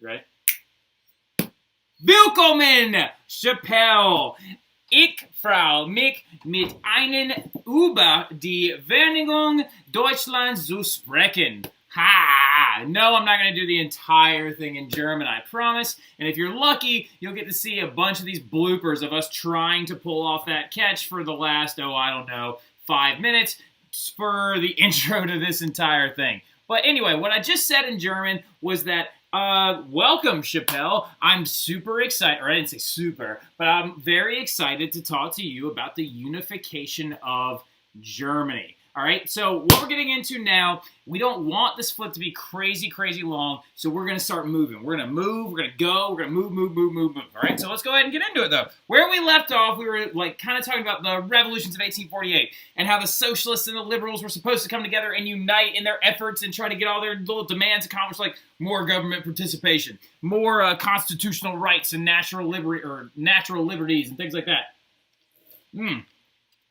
Right? Willkommen, Chappelle! Ich freue mich, mit Ihnen über die Vereinigung Deutschland zu sprechen. Ha! No, I'm not going to do the entire thing in German, I promise. And if you're lucky, you'll get to see a bunch of these bloopers of us trying to pull off that catch for the last, 5 minutes for the intro to this entire thing. But anyway, what I just said in German was that welcome, Chappelle. I'm super excited, or I didn't say super, but I'm very excited to talk to you about the unification of Germany. All right, so what we're getting into now, we don't want this flip to be crazy, crazy long, so we're going to start moving. We're going to move, we're going to go, we're going to move. All right, so let's go ahead and get into it, though. Where we left off, we were kind of talking about the revolutions of 1848 and how the socialists and the liberals were supposed to come together and unite in their efforts and try to get all their little demands accomplished, like more government participation, more constitutional rights and natural liberties and things like that.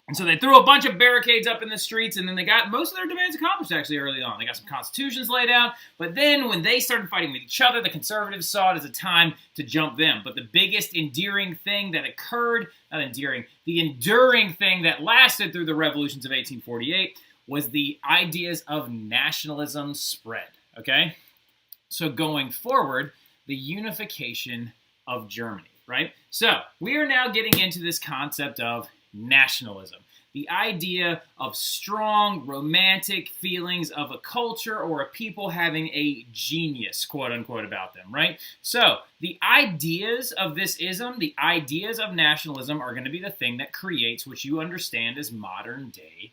And so they threw a bunch of barricades up in the streets, and then they got most of their demands accomplished, actually, early on. They got some constitutions laid out, but then when they started fighting with each other, the conservatives saw it as a time to jump them. But the biggest enduring thing that occurred, the enduring thing that lasted through the revolutions of 1848 was the ideas of nationalism spread, okay? So going forward, the unification of Germany, right? So we are now getting into this concept of nationalism, the idea of strong, romantic feelings of a culture or a people having a genius, quote unquote, about them, right? So the ideas of this ism, the ideas of nationalism are going to be the thing that creates what you understand as modern day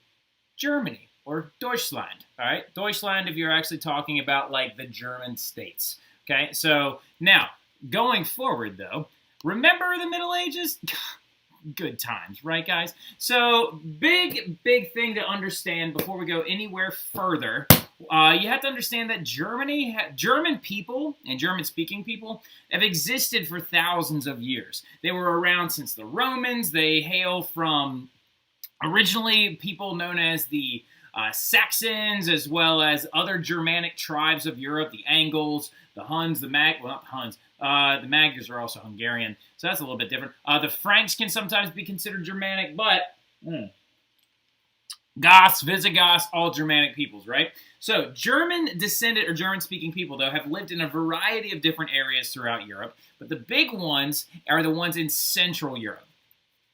Germany or Deutschland, all right? Deutschland, if you're actually talking about like the German states, okay? So now, going forward though, remember the Middle Ages? Good times, right, guys? So, big thing to understand before we go anywhere further. You have to understand that German people and German-speaking people have existed for thousands of years. They were around since the Romans. They hail from originally people known as the Saxons, as well as other Germanic tribes of Europe, the Angles, the Huns, not the Huns. The Magyars are also Hungarian, so that's a little bit different. The Franks can sometimes be considered Germanic, but Goths, Visigoths, all Germanic peoples, right? So German-descended or German-speaking people, though, have lived in a variety of different areas throughout Europe, but the big ones are the ones in Central Europe.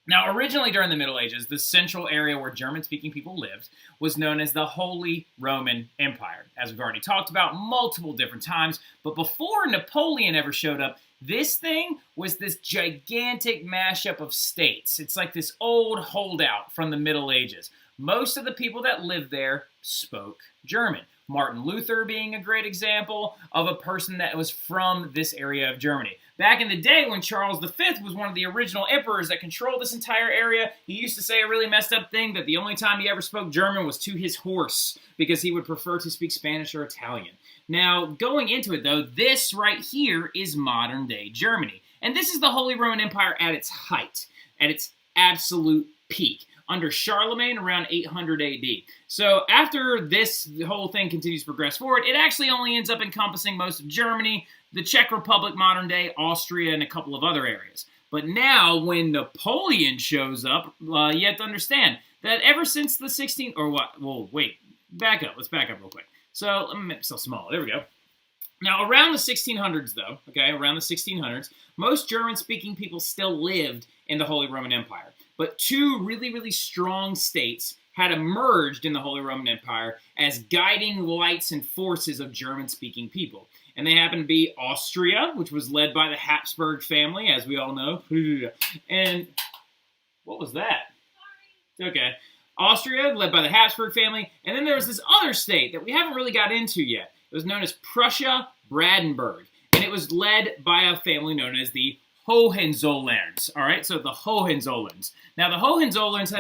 Now, originally during the Middle Ages, the central area where German-speaking people lived was known as the Holy Roman Empire, as we've already talked about multiple different times. But before Napoleon ever showed up, this thing was this gigantic mashup of states. It's like this old holdout from the Middle Ages. Most of the people that lived there spoke German. Martin Luther being a great example of a person that was from this area of Germany. Back in the day when Charles V was one of the original emperors that controlled this entire area, he used to say a really messed up thing that the only time he ever spoke German was to his horse because he would prefer to speak Spanish or Italian. Now, going into it though, this right here is modern day Germany. And this is the Holy Roman Empire at its height, at its absolute peak, under Charlemagne around 800 AD. So after the whole thing continues to progress forward, it actually only ends up encompassing most of Germany, the Czech Republic modern day, Austria, and a couple of other areas. But now, when Napoleon shows up, you have to understand that ever since the 16th, or what, well, wait, back up, let's back up real quick. So, let me make it so small, there we go. Now, around the 1600s, though, around the 1600s, most German-speaking people still lived in the Holy Roman Empire. But two really, really strong states had emerged in the Holy Roman Empire as guiding lights and forces of German-speaking people. And they happened to be Austria, which was led by the Habsburg family, as we all know. And what was that? Sorry. Okay. Austria, led by the Habsburg family. And then there was this other state that we haven't really got into yet. It was known as Prussia-Brandenburg. And it was led by a family known as the Hohenzollerns, all right? So the Hohenzollerns. Now, the Hohenzollerns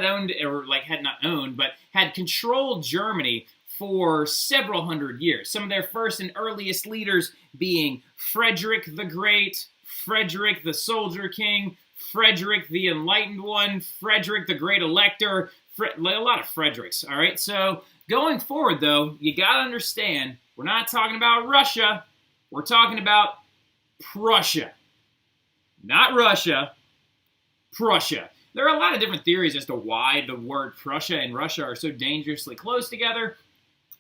had controlled Germany for several hundred years. Some of their first and earliest leaders being Frederick the Great, Frederick the Soldier King, Frederick the Enlightened One, Frederick the Great Elector, a lot of Fredericks, all right? So going forward, though, you got to understand, we're not talking about Russia. We're talking about Prussia. Not Russia, Prussia. There are a lot of different theories as to why the word Prussia and Russia are so dangerously close together,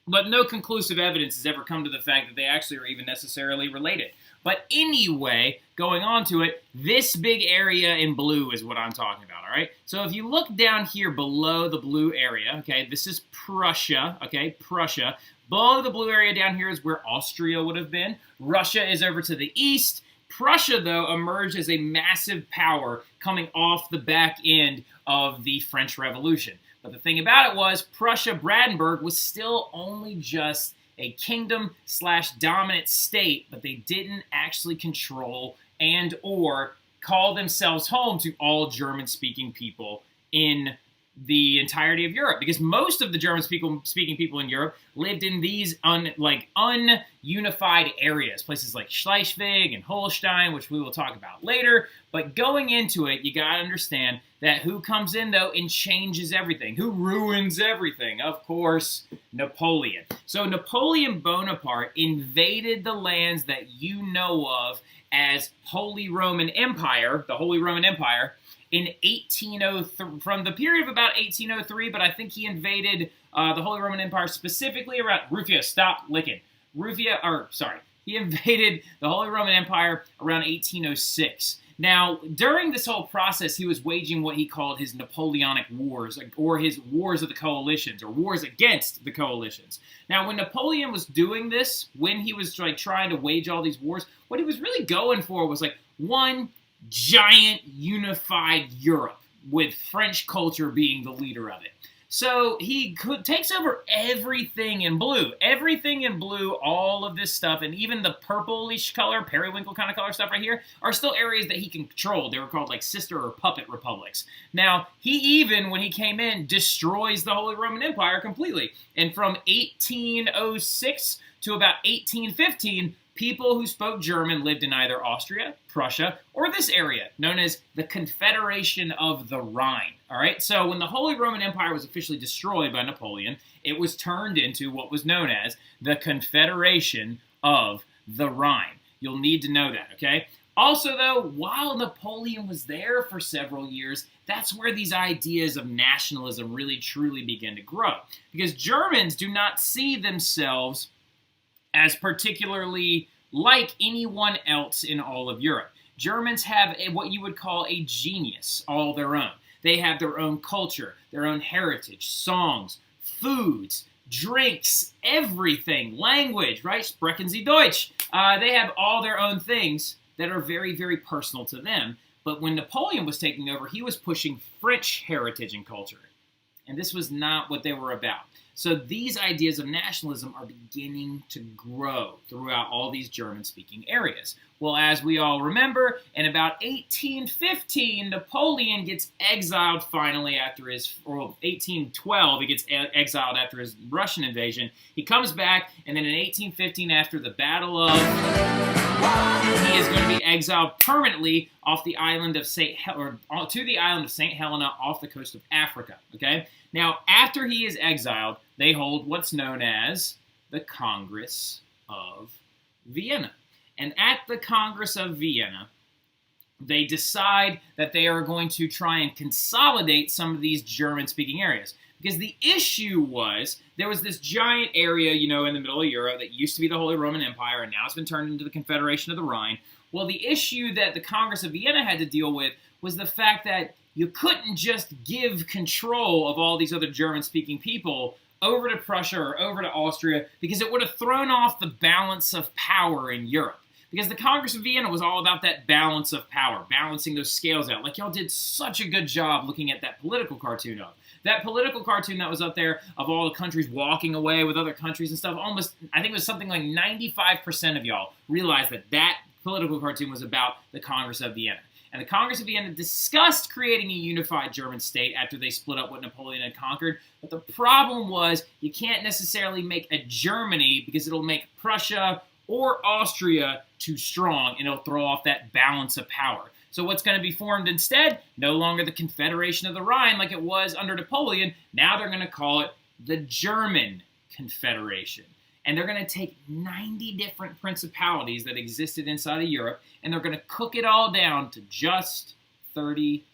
but no conclusive evidence has ever come to the fact that they actually are even necessarily related. But anyway, going on to it, this big area in blue is what I'm talking about, all right? So if you look down here below the blue area, okay, this is Prussia, okay, Prussia. Below the blue area down here is where Austria would have been. Russia is over to the east. Prussia, though, emerged as a massive power coming off the back end of the French Revolution. But the thing about it was, Prussia-Brandenburg was still only just a kingdom/dominant state, but they didn't actually control and or call themselves home to all German-speaking people in the entirety of Europe, because most of the German-speaking people in Europe lived in these ununified areas, places like Schleswig and Holstein, which we will talk about later. But going into it, you got to understand that who comes in, though, and changes everything. Who ruins everything? Of course, Napoleon. So Napoleon Bonaparte invaded the lands that you know of as Holy Roman Empire, the Holy Roman Empire, in 1803, from the period of about 1803, but I think he invaded the Holy Roman Empire specifically around, Rufia, stop licking. He invaded the Holy Roman Empire around 1806. Now, during this whole process, he was waging what he called his Napoleonic Wars, or his Wars of the Coalitions, or Wars against the Coalitions. Now, when Napoleon was doing this, when he was trying to wage all these wars, what he was really going for was one giant unified Europe, with French culture being the leader of it. So he takes over everything in blue. Everything in blue, all of this stuff, and even the purplish color, periwinkle kind of color stuff right here, are still areas that he can control. They were called sister or puppet republics. Now, he even, when he came in, destroys the Holy Roman Empire completely. And from 1806 to about 1815, people who spoke German lived in either Austria, Prussia, or this area, known as the Confederation of the Rhine. All right, so when the Holy Roman Empire was officially destroyed by Napoleon, it was turned into what was known as the Confederation of the Rhine. You'll need to know that, okay? Also, though, while Napoleon was there for several years, that's where these ideas of nationalism really, truly begin to grow. Because Germans do not see themselves as particularly like anyone else in all of Europe. Germans have what you would call a genius all their own. They have their own culture, their own heritage, songs, foods, drinks, everything, language, right? Sprechen Sie Deutsch. They have all their own things that are very, very personal to them. But when Napoleon was taking over, he was pushing French heritage and culture. And this was not what they were about. So these ideas of nationalism are beginning to grow throughout all these German-speaking areas. Well, as we all remember, in about 1815, Napoleon gets exiled finally after his, or 1812, he gets exiled after his Russian invasion. He comes back, and then in 1815, after the Battle of, he is going to be exiled permanently off the island of to the island of St. Helena off the coast of Africa, okay? Now, after he is exiled, they hold what's known as the Congress of Vienna. And at the Congress of Vienna, they decide that they are going to try and consolidate some of these German-speaking areas. Because the issue was, there was this giant area, in the middle of Europe that used to be the Holy Roman Empire, and now it's been turned into the Confederation of the Rhine. Well, the issue that the Congress of Vienna had to deal with was the fact that you couldn't just give control of all these other German-speaking people over to Prussia or over to Austria, because it would have thrown off the balance of power in Europe. Because the Congress of Vienna was all about that balance of power, balancing those scales out. Like, y'all did such a good job looking at that political cartoon of. That political cartoon that was up there of all the countries walking away with other countries and stuff, almost, I think it was something like 95% of y'all realized that that political cartoon was about the Congress of Vienna. And the Congress of Vienna discussed creating a unified German state after they split up what Napoleon had conquered. But the problem was, you can't necessarily make a Germany because it'll make Prussia or Austria too strong, and it'll throw off that balance of power. So what's going to be formed instead? No longer the Confederation of the Rhine like it was under Napoleon. Now they're going to call it the German Confederation. and they're going to take 90 different principalities that existed inside of Europe, and they're going to cook it all down to just 38.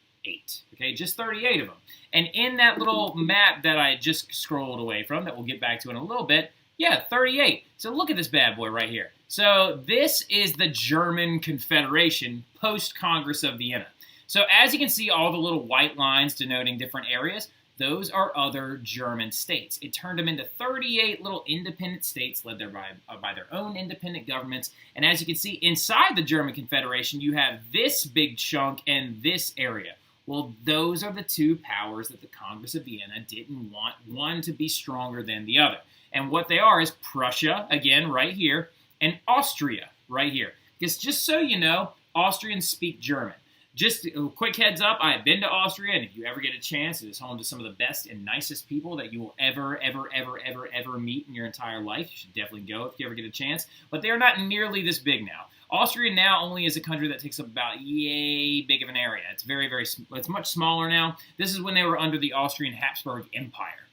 Okay, just 38 of them. And in that little map that I just scrolled away from, that we'll get back to in a little bit, yeah, 38. So look at this bad boy right here. So this is the German Confederation post-Congress of Vienna. So as you can see, all the little white lines denoting different areas, those are other German states. It turned them into 38 little independent states led there by their own independent governments. And as you can see, inside the German Confederation, you have this big chunk and this area. Well, those are the two powers that the Congress of Vienna didn't want one to be stronger than the other. And what they are is Prussia, again, right here, and Austria, right here. Because just so you know, Austrians speak German. Just a quick heads up, I've been to Austria, and if you ever get a chance, it is home to some of the best and nicest people that you will ever meet in your entire life. You should definitely go if you ever get a chance. But they are not nearly this big now. Austria now only is a country that takes up about yay big of an area. It's it's much smaller now. This is when they were under the Austrian Habsburg Empire.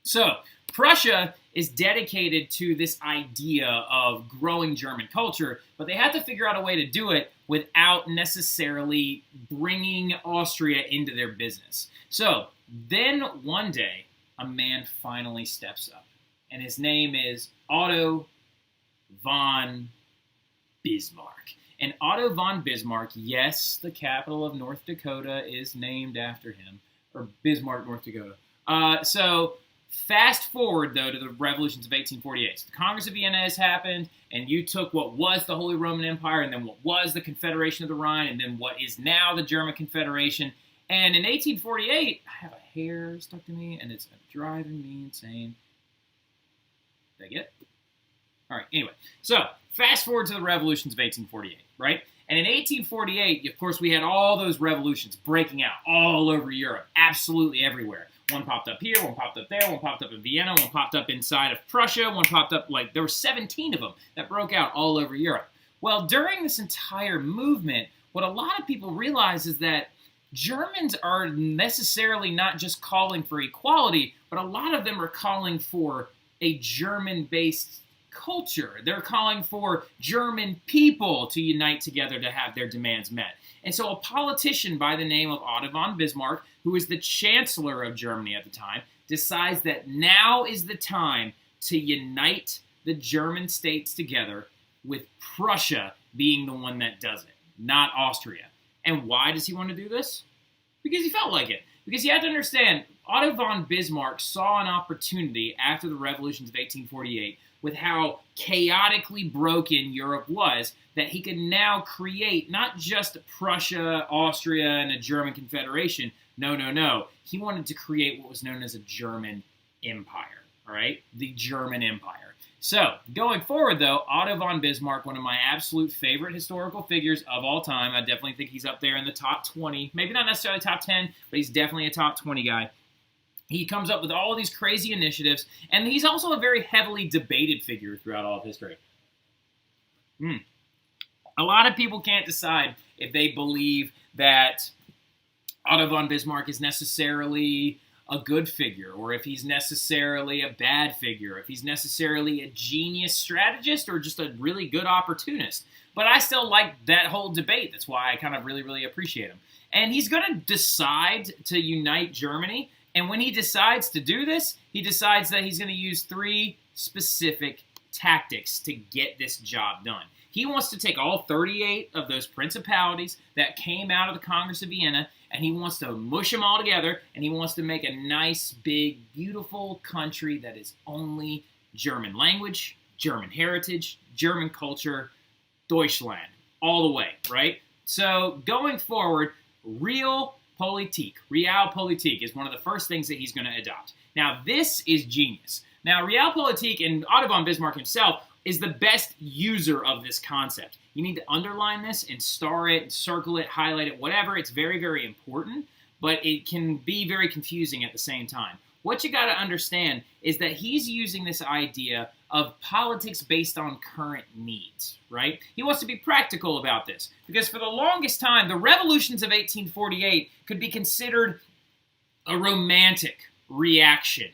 So, Prussia is dedicated to this idea of growing German culture, but they had to figure out a way to do it without necessarily bringing Austria into their business. So, then one day, a man finally steps up, and his name is Otto von Bismarck. And Otto von Bismarck, yes, the capital of North Dakota is named after him, or Bismarck, North Dakota. Fast forward, though, to the revolutions of 1848. So the Congress of Vienna has happened, and you took what was the Holy Roman Empire, and then what was the Confederation of the Rhine, and then what is now the German Confederation. And in 1848, I have a hair stuck to me, and it's driving me insane. Did I get it? All right, anyway. So, fast forward to the revolutions of 1848, right? And in 1848, of course, we had all those revolutions breaking out all over Europe, absolutely everywhere. One popped up here, one popped up there, one popped up in Vienna, one popped up inside of Prussia, one popped up, there were 17 of them that broke out all over Europe. Well, during this entire movement, what a lot of people realize is that Germans are necessarily not just calling for equality, but a lot of them are calling for a German-based culture. They're calling for German people to unite together to have their demands met. And so a politician by the name of Otto von Bismarck, who was the chancellor of Germany at the time, decides that now is the time to unite the German states together, with Prussia being the one that does it, not Austria. And why does he want to do this? Because he felt like it. Because you have to understand, Otto von Bismarck saw an opportunity after the revolutions of 1848 with how chaotically broken Europe was, that he could now create not just Prussia, Austria, and a German Confederation. No. He wanted to create what was known as a German Empire, all right? The German Empire. So, going forward, though, Otto von Bismarck, one of my absolute favorite historical figures of all time. I definitely think he's up there in the top 20. Maybe not necessarily top 10, but he's definitely a top 20 guy. He comes up with all these crazy initiatives, and he's also a very heavily debated figure throughout all of history. A lot of people can't decide if they believe that Otto von Bismarck is necessarily a good figure, or if he's necessarily a bad figure, if he's necessarily a genius strategist, or just a really good opportunist. But I still like that whole debate. That's why I kind of really appreciate him. And he's going to decide to unite Germany. And when he decides to do this, he decides that he's going to use 3 specific tactics to get this job done. He wants to take all 38 of those principalities that came out of the Congress of Vienna, and he wants to mush them all together, and he wants to make a nice, big, beautiful country that is only German language, German heritage, German culture, Deutschland, all the way, right? So going forward, Realpolitik is one of the first things that he's going to adopt. Now, this is genius. Now, Realpolitik, and Otto von Bismarck himself, is the best user of this concept. You need to underline this and star it, circle it, highlight it, whatever. It's very important, but it can be very confusing at the same time. What you got to understand is that he's using this idea of politics based on current needs, right? He wants to be practical about this, because for the longest time, the revolutions of 1848 could be considered a romantic reaction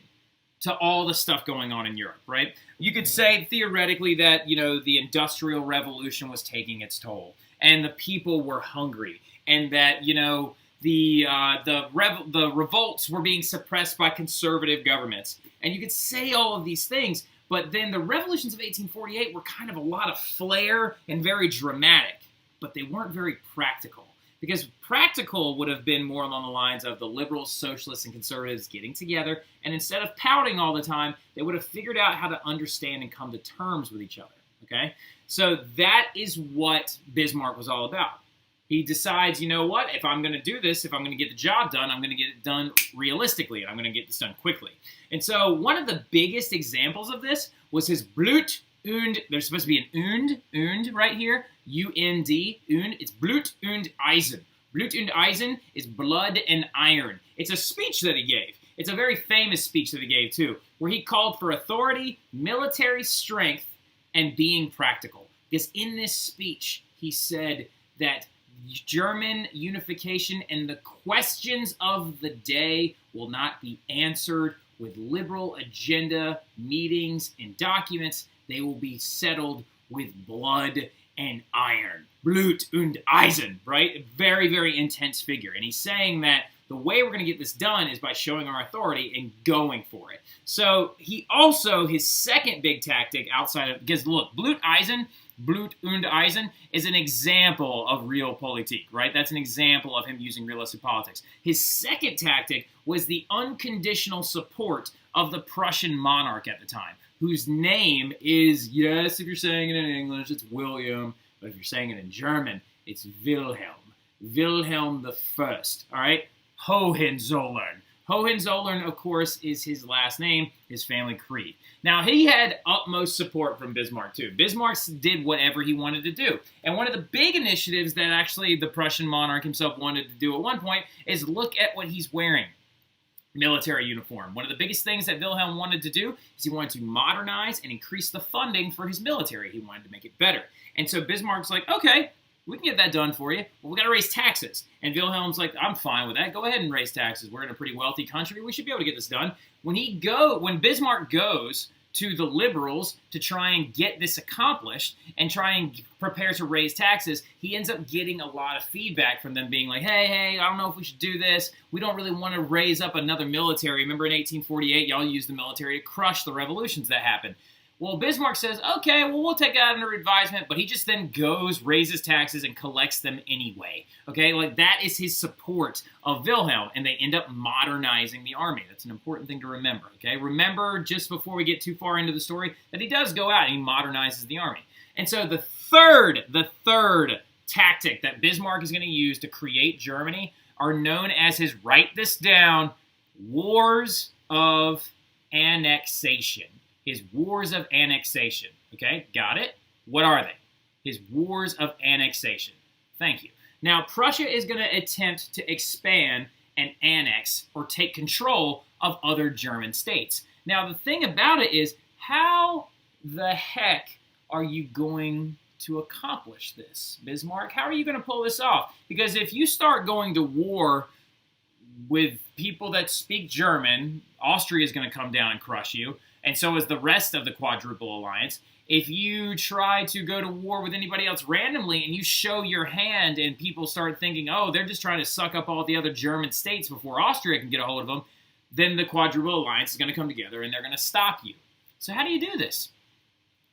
to all the stuff going on in Europe, right? you could say theoretically that, the Industrial Revolution was taking its toll, and the people were hungry, and that, the revolts were being suppressed by conservative governments. And you could say all of these things, but then the revolutions of 1848 were kind of a lot of flair and very dramatic, but they weren't very practical. Because practical would have been more along the lines of the liberals, socialists, and conservatives getting together, and instead of pouting all the time, they would have figured out how to understand and come to terms with each other, okay? So that is what Bismarck was all about. He decides, you know what, if I'm going to do this, if I'm going to get the job done, I'm going to get it done realistically, and I'm going to get this done quickly. And so one of the biggest examples of this was his Blut und, there's supposed to be an und right here, U-N-D, und, it's Blut und Eisen. Blut und Eisen is blood and iron. It's a speech that he gave. It's a very famous speech that he gave, too, where he called for authority, military strength, and being practical. Because in this speech, he said that German unification and the questions of the day will not be answered with liberal agenda meetings and documents. They will be settled with blood and iron. Blut und Eisen, right? Very, very intense figure. And he's saying that the way we're going to get this done is by showing our authority and going for it. So he also, his second big tactic outside of, because look, Blut und Eisen is an example of Realpolitique, right? That's an example of him using realistic politics. His second tactic was the unconditional support of the Prussian monarch at the time, whose name is, yes, if you're saying it in English, it's William, but if you're saying it in German, it's Wilhelm. Wilhelm I, all right? Hohenzollern. Hohenzollern, of course, is his last name, his family creed. Now, he had utmost support from Bismarck, too. Bismarck did whatever he wanted to do. And one of the big initiatives that actually the Prussian monarch himself wanted to do at one point is look at what he's wearing. Military uniform. One of the biggest things that Wilhelm wanted to do is he wanted to modernize and increase the funding for his military. He wanted to make it better. And so Bismarck's like, okay, we can get that done for you. Well, we got to raise taxes. And Wilhelm's like, I'm fine with that. Go ahead and raise taxes. We're in a pretty wealthy country. We should be able to get this done. When Bismarck goes to the liberals to try and get this accomplished and try and prepare to raise taxes, he ends up getting a lot of feedback from them being like, hey, I don't know if we should do this. We don't really want to raise up another military. Remember in 1848, y'all used the military to crush the revolutions that happened. Well, Bismarck says, okay, well, we'll take that under advisement, but he just then goes, raises taxes, and collects them anyway. Okay, like that is his support of Wilhelm, and they end up modernizing the army. That's an important thing to remember, okay? Remember, just before we get too far into the story, that he does go out and he modernizes the army. And so the third tactic that Bismarck is going to use to create Germany are known as his, write this down, Wars of Annexation. His Wars of Annexation. Okay, got it? What are they? His Wars of Annexation. Thank you. Now, Prussia is going to attempt to expand and annex or take control of other German states. Now, the thing about it is, how the heck are you going to accomplish this, Bismarck? How are you going to pull this off? Because if you start going to war with people that speak German, Austria is going to come down and crush you. And so is the rest of the Quadruple Alliance. If you try to go to war with anybody else randomly and you show your hand and people start thinking, oh, they're just trying to suck up all the other German states before Austria can get a hold of them, then the Quadruple Alliance is going to come together and they're going to stop you. So how do you do this?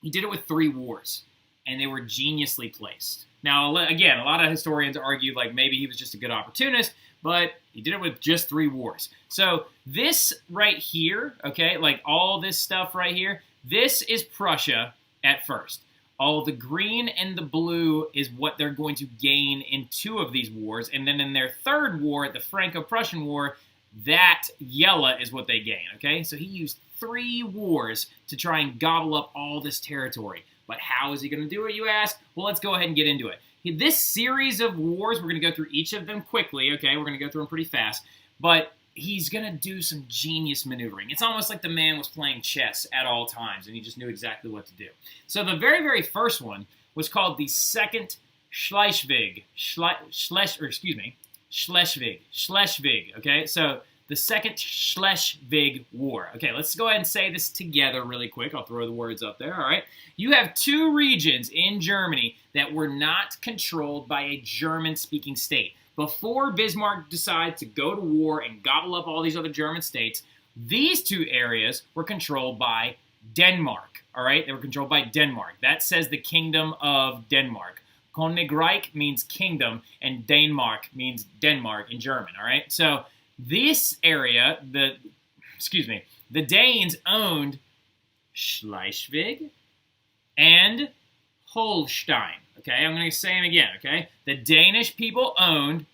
He did it with 3 wars, and they were geniusly placed. Now, again, a lot of historians argue like maybe he was just a good opportunist, but he did it with just 3 wars. So this right here, okay, like all this stuff right here, this is Prussia at first. All the green and the blue is what they're going to gain in 2 of these wars. And then in their 3rd war, the Franco-Prussian War, that yellow is what they gain, okay? So he used 3 wars to try and gobble up all this territory. But how is he going to do it, you ask? Well, let's go ahead and get into it. This series of wars, we're going to go through each of them quickly, okay? We're going to go through them pretty fast. But he's going to do some genius maneuvering. It's almost like the man was playing chess at all times, and he just knew exactly what to do. So the very, very first one was called the Second Schleswig, okay? So the Second Schleswig War. Okay, let's go ahead and say this together really quick. I'll throw the words up there, all right? You have two regions in Germany that were not controlled by a German-speaking state. Before Bismarck decided to go to war and gobble up all these other German states, these two areas were controlled by Denmark, all right? They were controlled by Denmark. That says the Kingdom of Denmark. Königreich means kingdom, and Danmark means Denmark in German, all right? So this area, the Danes owned Schleswig and Holstein. Okay, I'm going to say them again, okay? The Danish people owned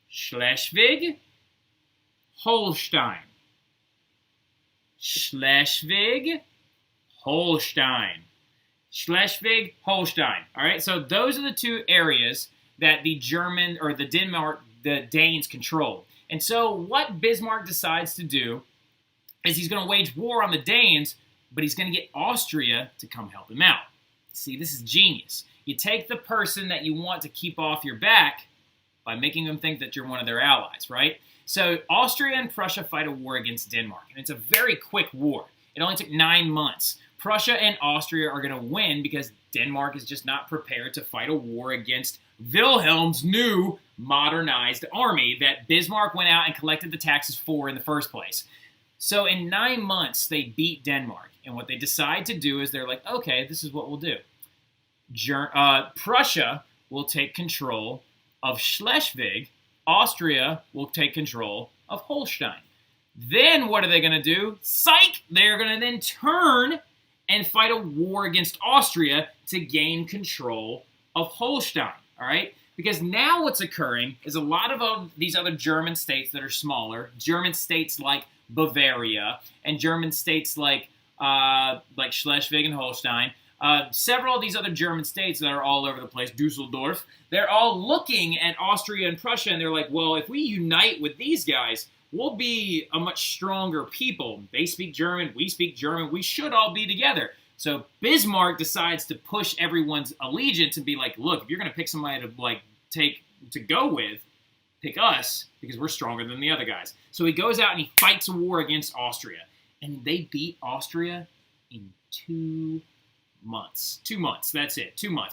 Schleswig, Holstein. Schleswig, Holstein. Schleswig, Holstein. All right, so those are the two areas that the Danes controlled. And so what Bismarck decides to do is he's going to wage war on the Danes, but he's going to get Austria to come help him out. See, this is genius. You take the person that you want to keep off your back by making them think that you're one of their allies, right? So Austria and Prussia fight a war against Denmark, and it's a very quick war. It only took 9 months. Prussia and Austria are going to win because Denmark is just not prepared to fight a war against Wilhelm's new modernized army that Bismarck went out and collected the taxes for in the first place. So in 9 months, they beat Denmark. And what they decide to do is they're like, okay, this is what we'll do. Prussia will take control of Schleswig. Austria will take control of Holstein. Then what are they going to do? Psych! They're going to then turn and fight a war against Austria to gain control of Holstein, all right? Because now what's occurring is a lot of these other German states that are smaller, German states like Bavaria, and German states like Schleswig and Holstein, several of these other German states that are all over the place, Dusseldorf, they're all looking at Austria and Prussia, and they're like, well, if we unite with these guys, we'll be a much stronger people. They speak German, we speak German, we should all be together. So Bismarck decides to push everyone's allegiance and be like, look, if you're going to pick somebody to go with, pick us, because we're stronger than the other guys. So he goes out and he fights a war against Austria. And they beat Austria in 2 months. 2 months, that's it, 2 months.